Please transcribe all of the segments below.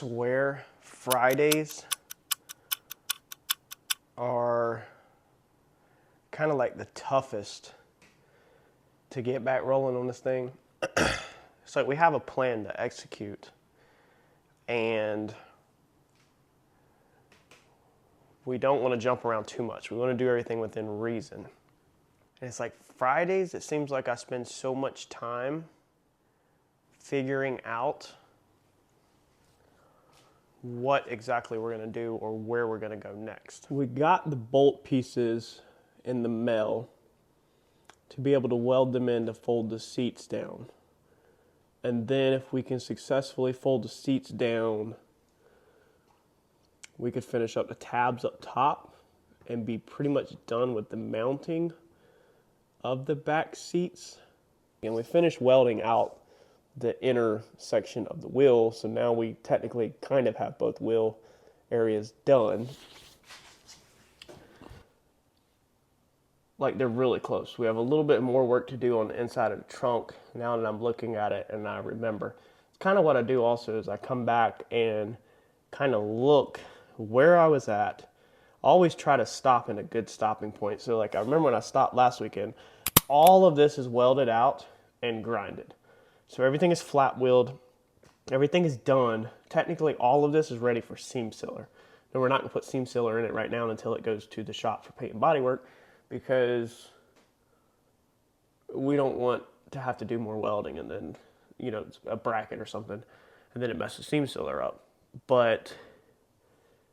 swear Fridays are kind of like the toughest to get back rolling on this thing. So we have a plan to execute, and we don't want to jump around too much. We want to do everything within reason. And it's like Fridays, it seems like I spend so much time figuring out what exactly we're going to do or where we're going to go next. We got the bolt pieces in the mail to be able to weld them in to fold the seats down. And then if we can successfully fold the seats down, we could finish up the tabs up top and be pretty much done with the mounting of the back seats. And we finished welding out the inner section of the wheel, so now we technically kind of have both wheel areas done. Like, they're really close. We have a little bit more work to do on the inside of the trunk now that I'm looking at it and I remember. It's kind of what I do also is I come back and kind of look where I was at. Always try to stop in a good stopping point. So like I remember when I stopped last weekend, all of this is welded out and grinded. So everything is flat wheeled, everything is done. Technically all of this is ready for seam sealer. And we're not gonna put seam sealer in it right now until it goes to the shop for paint and body work, because we don't want to have to do more welding and then, you know, a bracket or something, and then it messes seam sealer up. But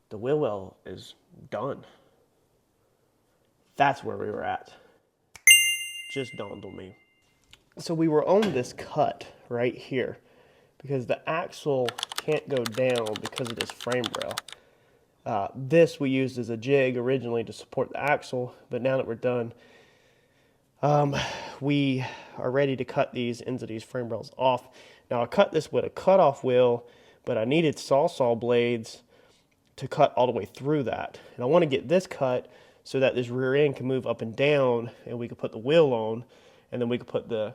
the wheel well is done. That's where we were at. Just dawned on me. So we were on this cut right here because the axle can't go down because of this frame rail. This we used as a jig originally to support the axle, but now that we're done, we are ready to cut these ends of these frame rails off. Now I cut this with a cutoff wheel, but I needed sawzall blades to cut all the way through that. And I want to get this cut so that this rear end can move up and down and we can put the wheel on, and then we can put the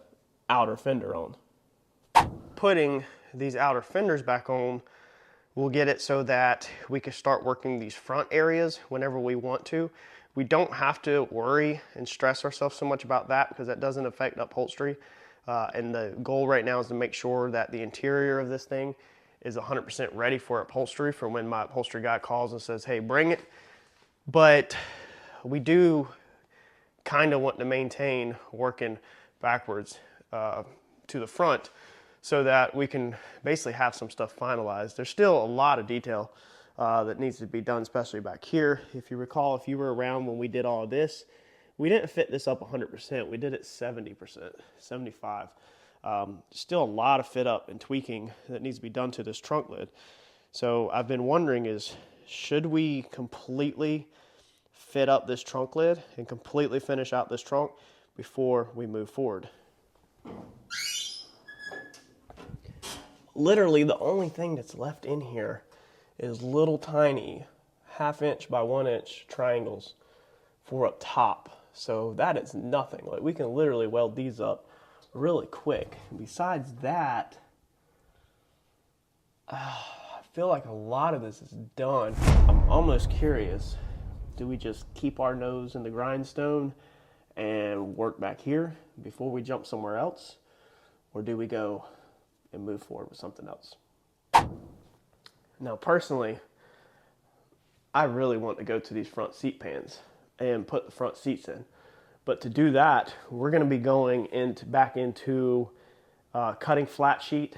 outer fender on. Putting these outer fenders back on will get it so that we can start working these front areas whenever we want to. We don't have to worry and stress ourselves so much about that because that doesn't affect upholstery. And the goal right now is to make sure that the interior of this thing is 100% ready for upholstery for when my upholstery guy calls and says, hey, bring it. But we do kind of want to maintain working backwards to the front so that we can basically have some stuff finalized. There's still a lot of detail that needs to be done, especially back here. If you recall, if you were around when we did all of this, we didn't fit this up 100%. We did it 70%, 75%. Still a lot of fit up and tweaking that needs to be done to this trunk lid. So I've been wondering is, should we completely fit up this trunk lid and completely finish out this trunk before we move forward? Literally the only thing that's left in here is little tiny 1/2 inch by 1 inch triangles for up top. So that is nothing. Like, we can literally weld these up really quick. And besides that, I feel like a lot of this is done. I'm almost curious, do we just keep our nose in the grindstone and work back here before we jump somewhere else? Or do we go and move forward with something else? Now, personally, I really want to go to these front seat pans and put the front seats in. But to do that, we're going to be going back into cutting flat sheet,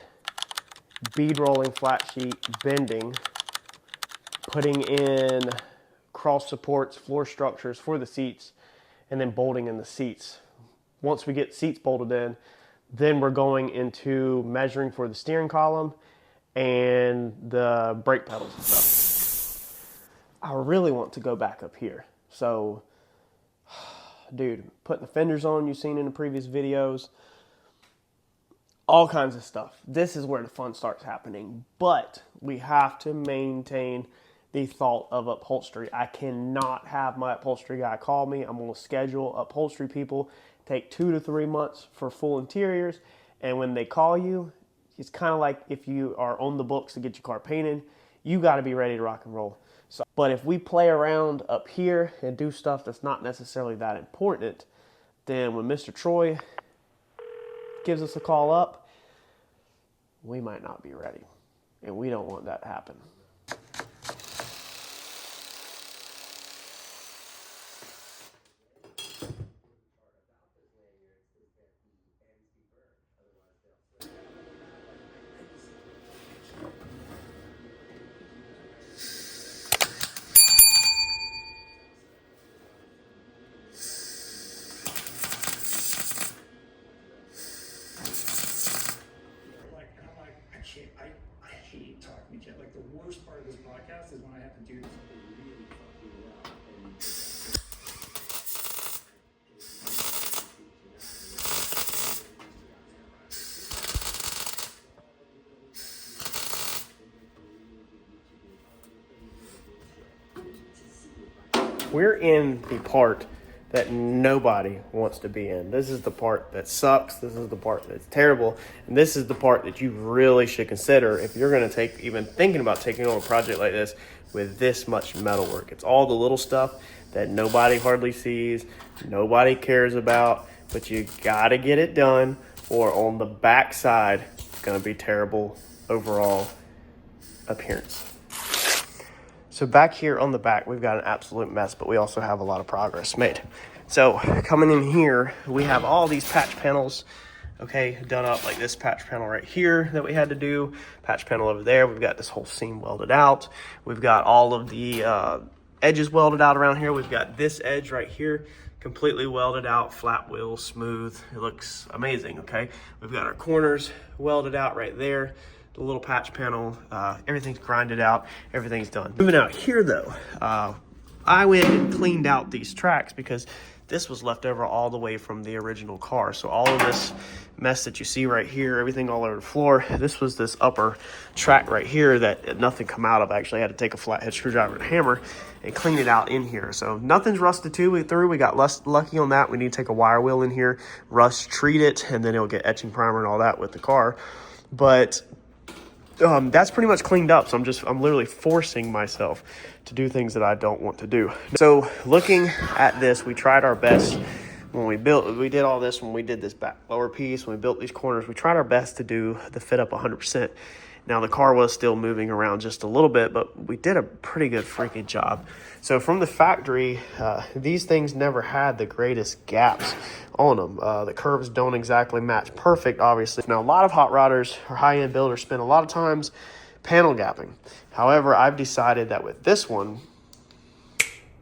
bead rolling flat sheet, bending, putting in cross supports, floor structures for the seats, and then bolting in the seats. Once we get seats bolted in, then we're going into measuring for the steering column and the brake pedals and stuff. I really want to go back up here. So, dude, putting the fenders on you've seen in the previous videos, all kinds of stuff. This is where the fun starts happening. But we have to maintain the thought of upholstery. I cannot have my upholstery guy call me. I'm going to schedule upholstery people, take 2 to 3 months for full interiors, and when they call you, it's kind of like if you are on the books to get your car painted, you got to be ready to rock and roll. So, but if we play around up here and do stuff that's not necessarily that important, then when Mr. Troy gives us a call up, we might not be ready. And we don't want that to happen. I hate talking to you. Like, the worst part of this podcast is when I have to do something really fucking well. We're in the part that nobody wants to be in. This is the part that sucks. This is the part that's terrible. And this is the part that you really should consider if you're going to take, even thinking about taking on a project like this with this much metal work. It's all the little stuff that nobody hardly sees, nobody cares about, but you got to get it done, or on the back side, it's going to be terrible overall appearance. So back here on the back, we've got an absolute mess, but we also have a lot of progress made. So coming in here, we have all these patch panels, okay, done up, like this patch panel right here that we had to do, patch panel over there. We've got this whole seam welded out. We've got all of the edges welded out around here. We've got this edge right here completely welded out, flat wheel, smooth. It looks amazing, okay? We've got our corners welded out right there. The little patch panel, everything's grinded out, everything's done. Moving out here though, I went and cleaned out these tracks because this was left over all the way from the original car. So all of this mess that you see right here, everything all over the floor, this was this upper track right here that nothing come out of. I actually had to take a flathead screwdriver and hammer and clean it out in here. So nothing's rusted through. We got lucky on that. We need to take a wire wheel in here, rust treat it, and then it'll get etching primer and all that with the car. But that's pretty much cleaned up. So I'm literally forcing myself to do things that I don't want to do. So looking at this, we tried our best when we did all this, when we did this back lower piece, when we built these corners, we tried our best to do the fit up 100%. Now the car was still moving around just a little bit, but we did a pretty good freaking job. So from the factory, these things never had the greatest gaps on them. The curves don't exactly match perfect, obviously. Now a lot of hot rodders or high-end builders spend a lot of times panel gapping. However, I've decided that with this one,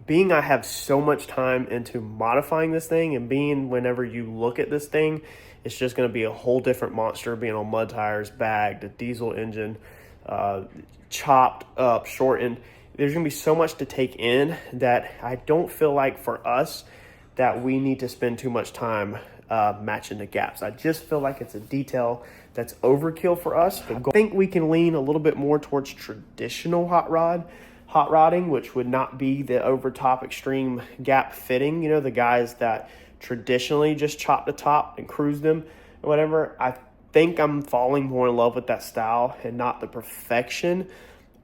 being I have so much time into modifying this thing, and being whenever you look at this thing, it's just going to be a whole different monster, being on mud tires, bagged, a diesel engine, chopped up, shortened. There's going to be so much to take in that I don't feel like for us that we need to spend too much time matching the gaps. I just feel like it's a detail that's overkill for us. I think we can lean a little bit more towards traditional hot rodding, which would not be the over top extreme gap fitting. You know, the guys that traditionally just chop the top and cruise them or whatever. I think I'm falling more in love with that style and not the perfection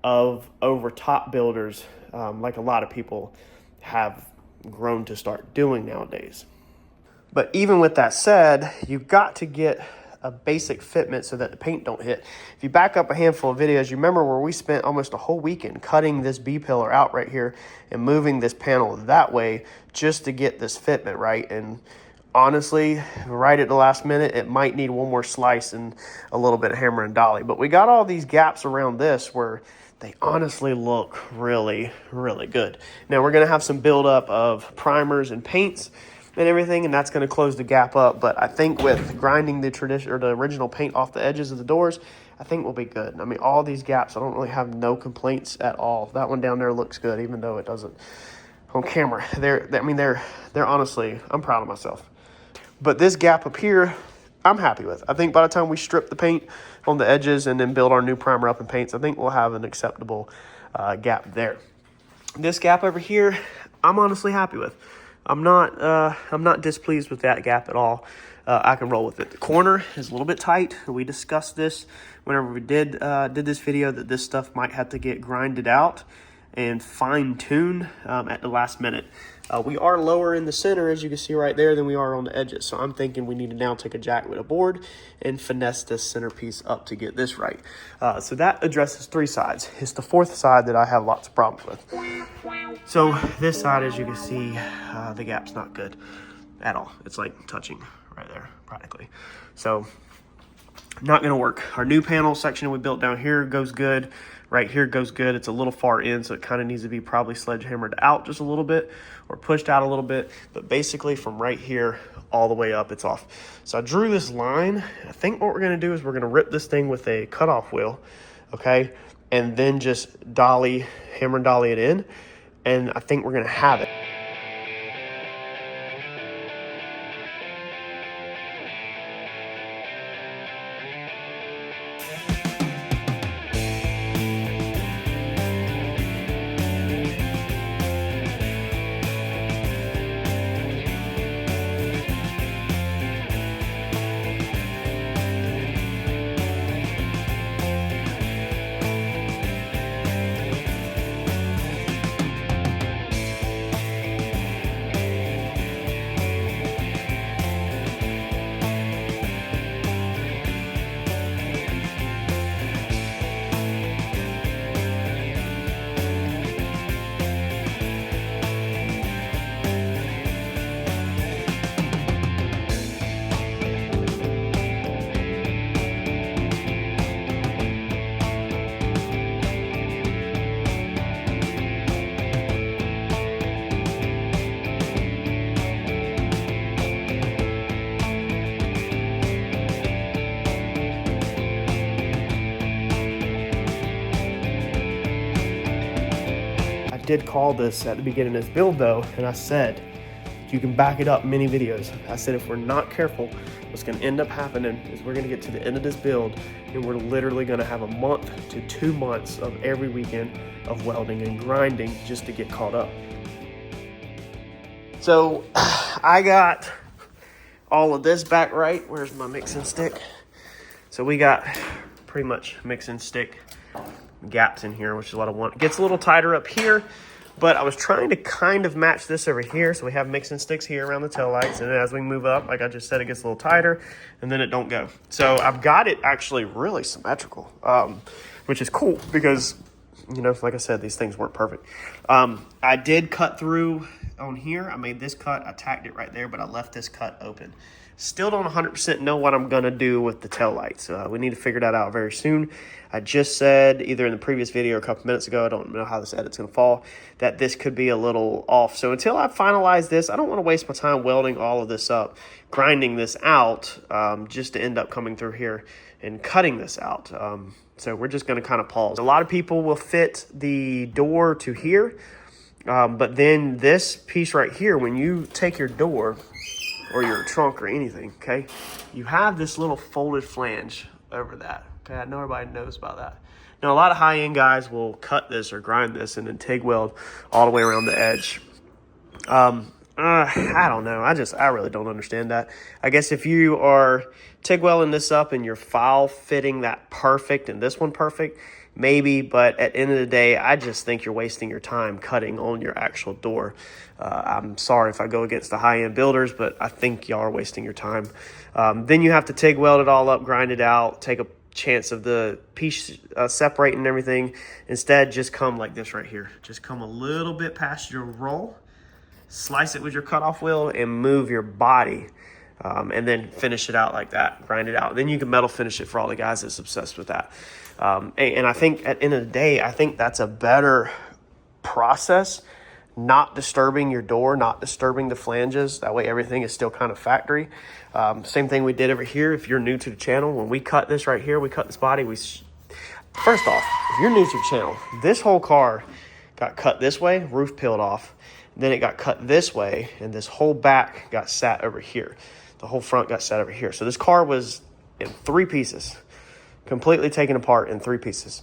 of over top builders like a lot of people have grown to start doing nowadays. But even with that said, you've got to get a basic fitment so that the paint don't hit. If you back up a handful of videos, you remember where we spent almost a whole weekend cutting this B-pillar out right here and moving this panel that way just to get this fitment right. And honestly, right at the last minute, it might need one more slice and a little bit of hammer and dolly. But we got all these gaps around this where they honestly look really, really good. Now we're going to have some buildup of primers and paints and everything, and that's going to close the gap up. But I think with grinding the original paint off the edges of the doors, I think we'll be good. I mean, all these gaps, I don't really have no complaints at all. That one down there looks good, even though it doesn't on camera. They're honestly, I'm proud of myself. But this gap up here, I'm happy with. I think by the time we strip the paint on the edges and then build our new primer up and paints, I think we'll have an acceptable gap there. This gap over here, I'm honestly happy with. I'm not displeased with that gap at all. I can roll with it. The corner is a little bit tight. We discussed this whenever we did this video, that this stuff might have to get grinded out and fine-tuned at the last minute. We are lower in the center, as you can see right there, than we are on the edges. So I'm thinking we need to now take a jack with a board and finesse this centerpiece up to get this right. So that addresses 3 sides. It's the 4th side that I have lots of problems with. So this side, as you can see, the gap's not good at all. It's like touching right there, practically. So not gonna work. Our new panel section we built down here goes good. Right here goes good. It's a little far in, so it kind of needs to be probably sledgehammered out just a little bit or pushed out a little bit. But basically from right here all the way up, it's off. So I drew this line. I think what we're gonna do is we're gonna rip this thing with a cutoff wheel, okay? And then just hammer and dolly it in. And I think we're gonna have it. Did call this at the beginning of this build though, and I said you can back it up in many videos. I said if we're not careful, what's going to end up happening is we're going to get to the end of this build and we're literally going to have a month to 2 months of every weekend of welding and grinding just to get caught up. So I got all of this back right. Where's my mixing stick? So we got pretty much mixing stick gaps in here, which is what I want. It gets a little tighter up here, but I was trying to kind of match this over here. So we have mixing sticks here around the tail lights, and then as we move up, like I just said, it gets a little tighter and then it don't go. So I've got it actually really symmetrical, which is cool because, you know, like I said, these things weren't perfect. I did cut through on here. I made this cut, I tacked it right there, but I left this cut open. Still don't 100% know what I'm gonna do with the tail lights. We need to figure that out very soon. I just said either in the previous video or a couple minutes ago, I don't know how this edit's gonna fall, that this could be a little off. So until I finalize this, I don't wanna waste my time welding all of this up, grinding this out, just to end up coming through here and cutting this out. So we're just gonna kind of pause. A lot of people will fit the door to here, but then this piece right here, when you take your door, or your trunk or anything, okay, you have this little folded flange over that. Okay, I know everybody knows about that. Now, a lot of high-end guys will cut this or grind this and then TIG weld all the way around the edge. I don't know. I really don't understand that. I guess if you are TIG welding this up and you're file fitting that perfect and this one perfect, maybe, but at the end of the day, I just think you're wasting your time cutting on your actual door. I'm sorry if I go against the high-end builders, but I think y'all are wasting your time. Then you have to TIG weld it all up, grind it out, take a chance of the piece separating and everything. Instead, just come like this right here. Just come a little bit past your roll, slice it with your cutoff wheel, and move your body. And then finish it out like that, grind it out. Then you can metal finish it for all the guys that's obsessed with that. And I think at the end of the day, I think that's a better process, not disturbing your door, not disturbing the flanges. That way everything is still kind of factory. Same thing we did over here. If you're new to the channel, when we cut this right here, we cut this body. First off, if you're new to the channel, this whole car got cut this way, roof peeled off. Then it got cut this way, and this whole back got sat over here. The whole front got sat over here. So this car was in 3 pieces, completely taken apart in 3 pieces.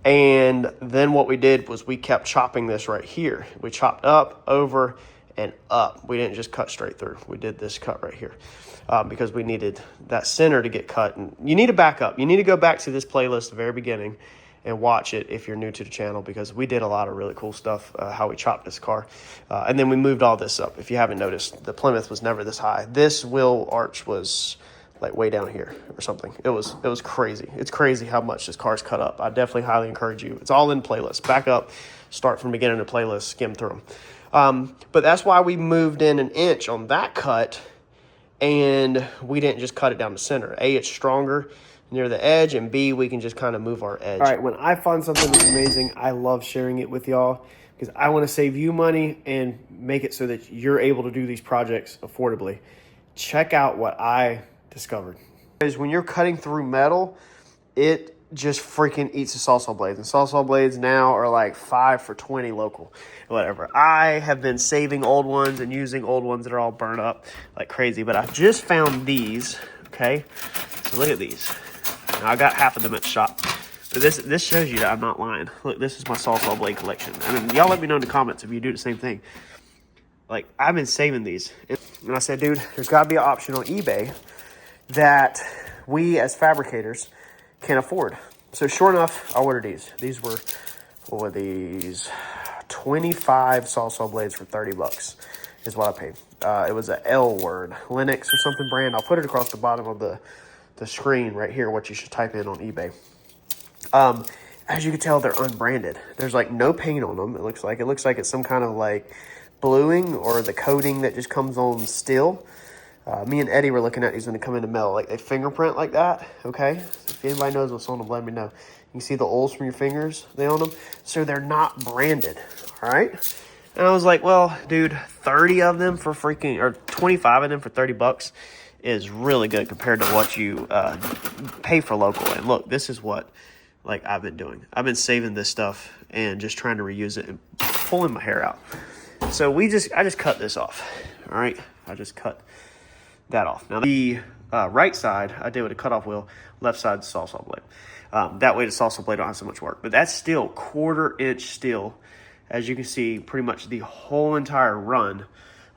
And then what we did was we kept chopping this right here. We chopped up, over, and up. We didn't just cut straight through. We did this cut right here because we needed that center to get cut. And you need to back up. You need to go back to this playlist at the very beginning and watch it if you're new to the channel, because we did a lot of really cool stuff, how we chopped this car. And then we moved all this up. If you haven't noticed, the Plymouth was never this high. This wheel arch was like way down here or something. It was crazy. It's crazy how much this car's cut up. I definitely highly encourage you. It's all in playlist. Back up, start from beginning of playlist, skim through them. But that's why we moved in an inch on that cut, and we didn't just cut it down the center. A, it's stronger near the edge, and B, we can just kind of move our edge. All right, when I find something that's amazing, I love sharing it with y'all because I want to save you money and make it so that you're able to do these projects affordably. Check out what I discovered. Because when you're cutting through metal, it just freaking eats the sawzall blades. And sawzall blades now are like 5 for $20 local, whatever. I have been saving old ones and using old ones that are all burnt up like crazy. But I just found these, okay? So look at these. Now, I got half of them at the shop. But this shows you that I'm not lying. Look, this is my sawzall blade collection. I mean, y'all let me know in the comments if you do the same thing. Like, I've been saving these. And I said, dude, there's got to be an option on eBay that we as fabricators can afford. So sure enough, I ordered these. These were, what were these? 25 sawzall blades for $30 is what I paid. It was a L word, Linux or something brand. I'll put it across the bottom of the screen right here, what you should type in on eBay. As you can tell, they're unbranded. There's like no paint on them. It looks like it's some kind of like bluing or the coating that just comes on steel. Me and Eddie were looking at these when they come into metal, like they fingerprint like that. Okay, so if anybody knows what's on them, let me know. You can see the oils from your fingers, they on them, so they're not branded. All right, and I was like, well, dude, 30 of them for freaking, or 25 of them for $30 is really good compared to what you pay for local. And look, this is what like I've been doing. I've been saving this stuff and just trying to reuse it and pulling my hair out. So I just cut this off. All right, I just cut that off. Now the right side I did with a cutoff wheel, left side the sawzall blade. That way the sawzall blade don't have so much work. But that's still 1/4 inch steel, as you can see, pretty much the whole entire run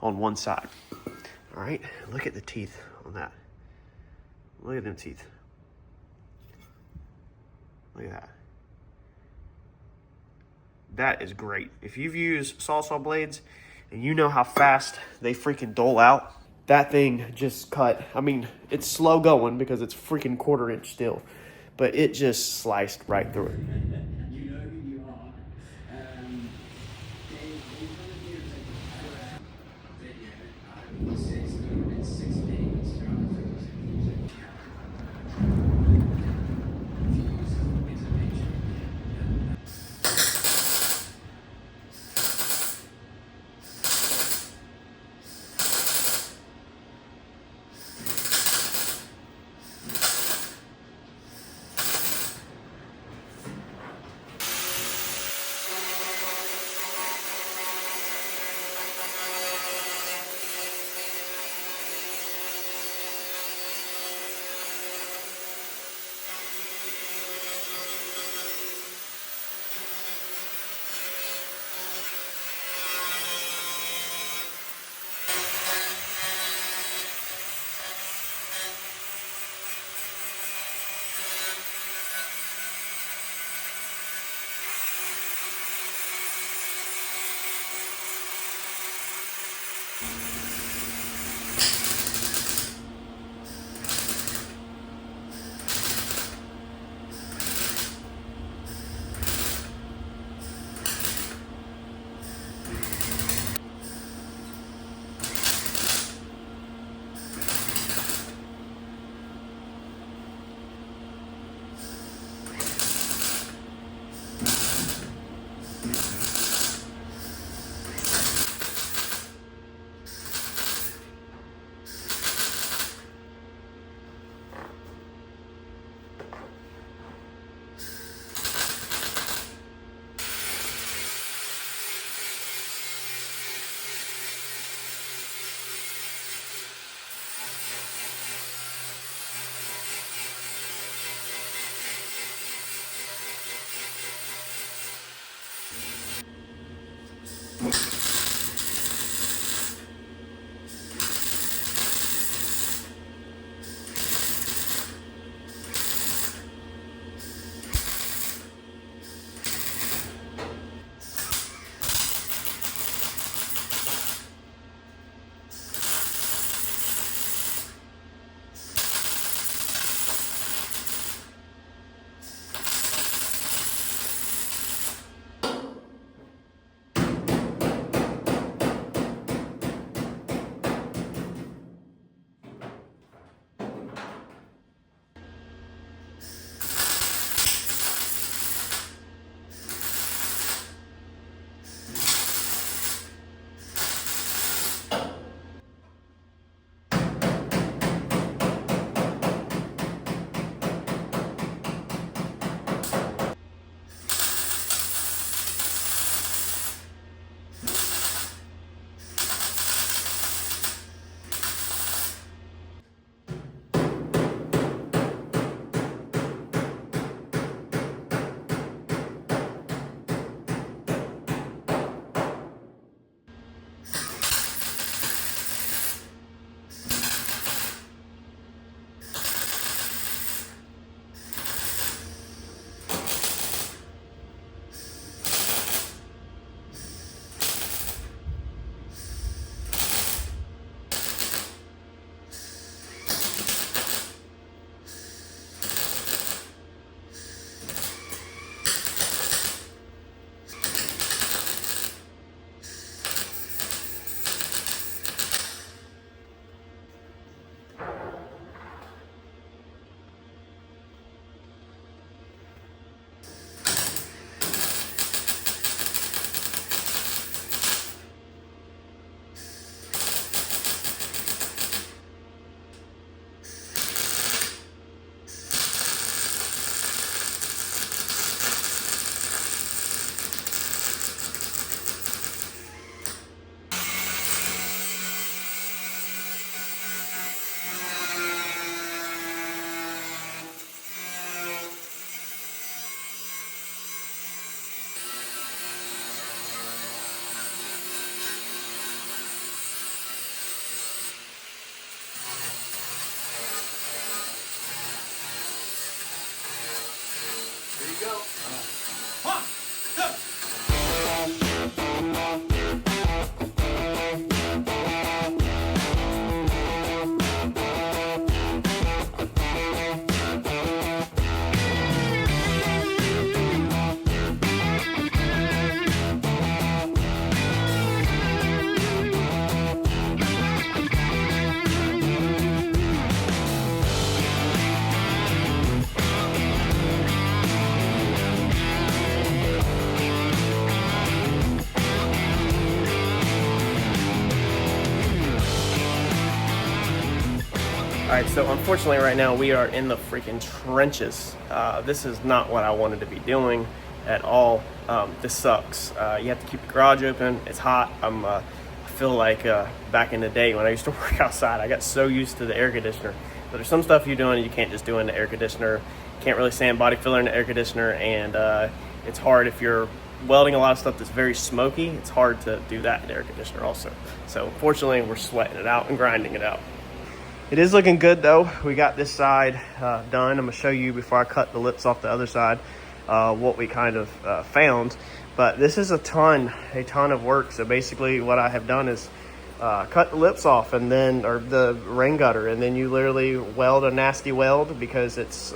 on one side. All right, look at the teeth on that. Look at them teeth. Look at that. That is great. If you've used sawzall blades and you know how fast they freaking dole out, that thing just cut. I mean, it's slow going because it's freaking 1/4 inch steel, but it just sliced right through it. You know who you are. All right, so unfortunately right now we are in the freaking trenches. This is not what I wanted to be doing at all. This sucks. You have to keep the garage open. It's hot. I feel like back in the day when I used to work outside, I got so used to the air conditioner. But there's some stuff you're doing you can't just do in the air conditioner. Can't really sand body filler in the air conditioner, and it's hard if you're welding a lot of stuff that's very smoky. It's hard to do that in the air conditioner also. So fortunately, we're sweating it out and grinding it out. It is looking good though. We got this side done. I'm gonna show you before I cut the lips off the other side what we kind of found. But this is a ton of work. So basically what I have done is cut the lips off and then, or the rain gutter, and then you literally weld a nasty weld because it's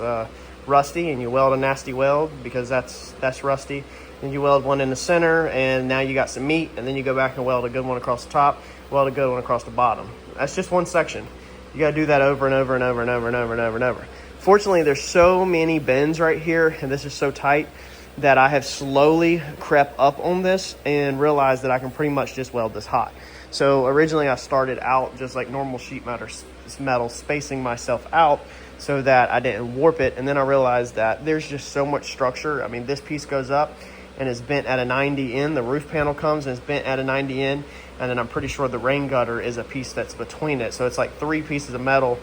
rusty, and you weld a nasty weld because that's rusty. Then you weld one in the center, and now you got some meat, and then you go back and weld a good one across the top, weld a good one across the bottom. That's just one section. You got to do that over and over and over and over and over and over and over. Fortunately, there's so many bends right here, and this is so tight that I have slowly crept up on this and realized that I can pretty much just weld this hot. So originally I started out just like normal sheet metal, spacing myself out so that I didn't warp it. And then I realized that there's just so much structure. I mean, this piece goes up and is bent at a 90 in. The roof panel comes and is bent at a 90 in. And then I'm pretty sure the rain gutter is a piece that's between it. So it's like three pieces of metal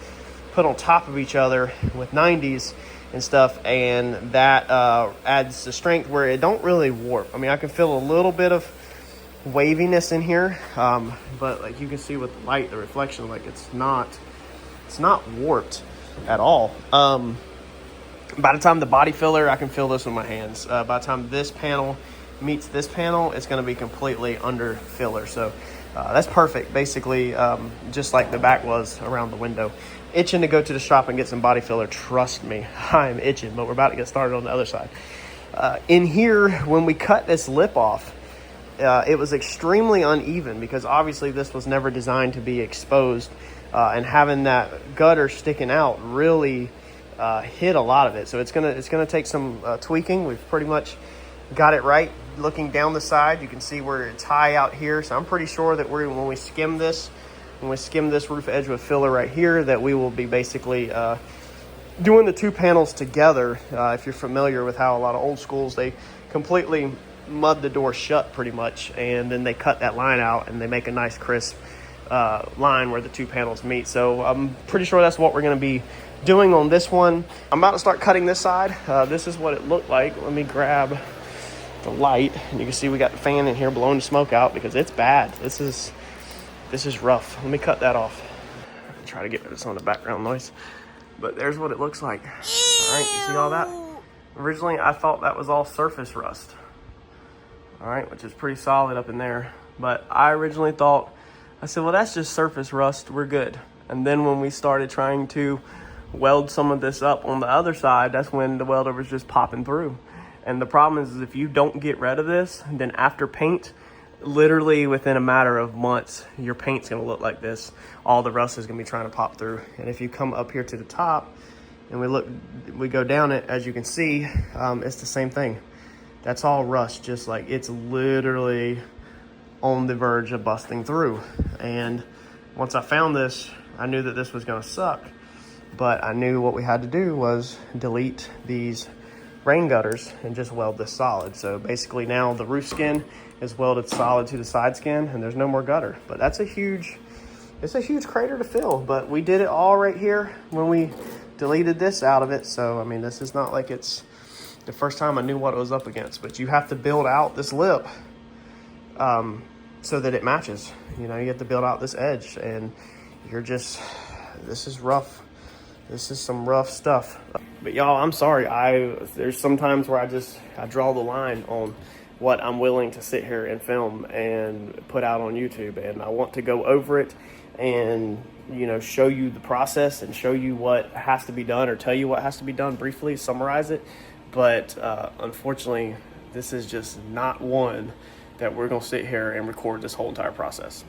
put on top of each other with 90s and stuff. And that adds the strength where it don't really warp. I mean, I can feel a little bit of waviness in here. But like you can see with the light, the reflection, like it's not warped at all. By the time the body filler, I can feel this with my hands. By the time this panel meets this panel, it's going to be completely under filler. So that's perfect, basically, just like the back was around the window. Itching to go to the shop and get some body filler. Trust me, I'm itching, but we're about to get started on the other side. In here, when we cut this lip off, it was extremely uneven because obviously this was never designed to be exposed, and having that gutter sticking out really hit a lot of it. So it's gonna take some tweaking. We've pretty much got it right. Looking down the side, you can see where it's high out here. So I'm pretty sure that when we skim this roof edge with filler right here, that we will be basically doing the two panels together. If you're familiar with how a lot of old schools, they completely mud the door shut pretty much, and then they cut that line out and they make a nice crisp line where the two panels meet. So I'm pretty sure that's what we're going to be doing on this one. I'm about to start cutting this side. This is what it looked like. Let me grab the light, and you can see we got the fan in here blowing the smoke out because it's bad. This is rough. Let me cut that off. Try to get rid of some of the background noise, but there's what it looks like. All right, you see all that? Originally I thought that was all surface rust, all right, which is pretty solid up in there, but I originally thought, I said, well, that's just surface rust, we're good. And then when we started trying to weld some of this up on the other side, that's when the welder was just popping through. And the problem is if you don't get rid of this, then after paint, literally within a matter of months, your paint's gonna look like this. All the rust is gonna be trying to pop through. And if you come up here to the top and we go down it, as you can see, it's the same thing. That's all rust, just like it's literally on the verge of busting through. And once I found this, I knew that this was gonna suck, but I knew what we had to do was delete these rain gutters and just weld this solid. So basically now the roof skin is welded solid to the side skin and there's no more gutter. But it's a huge crater to fill, but we did it all right here when we deleted this out of it. So I mean, this is not like it's the first time I knew what it was up against, but you have to build out this lip so that it matches. You know, you have to build out this edge, and this is rough. This is some rough stuff. But y'all, I'm sorry. There's some times where I draw the line on what I'm willing to sit here and film and put out on YouTube. And I want to go over it and, you know, show you the process and show you what has to be done, or tell you what has to be done briefly, summarize it. But unfortunately, this is just not one that we're going to sit here and record this whole entire process.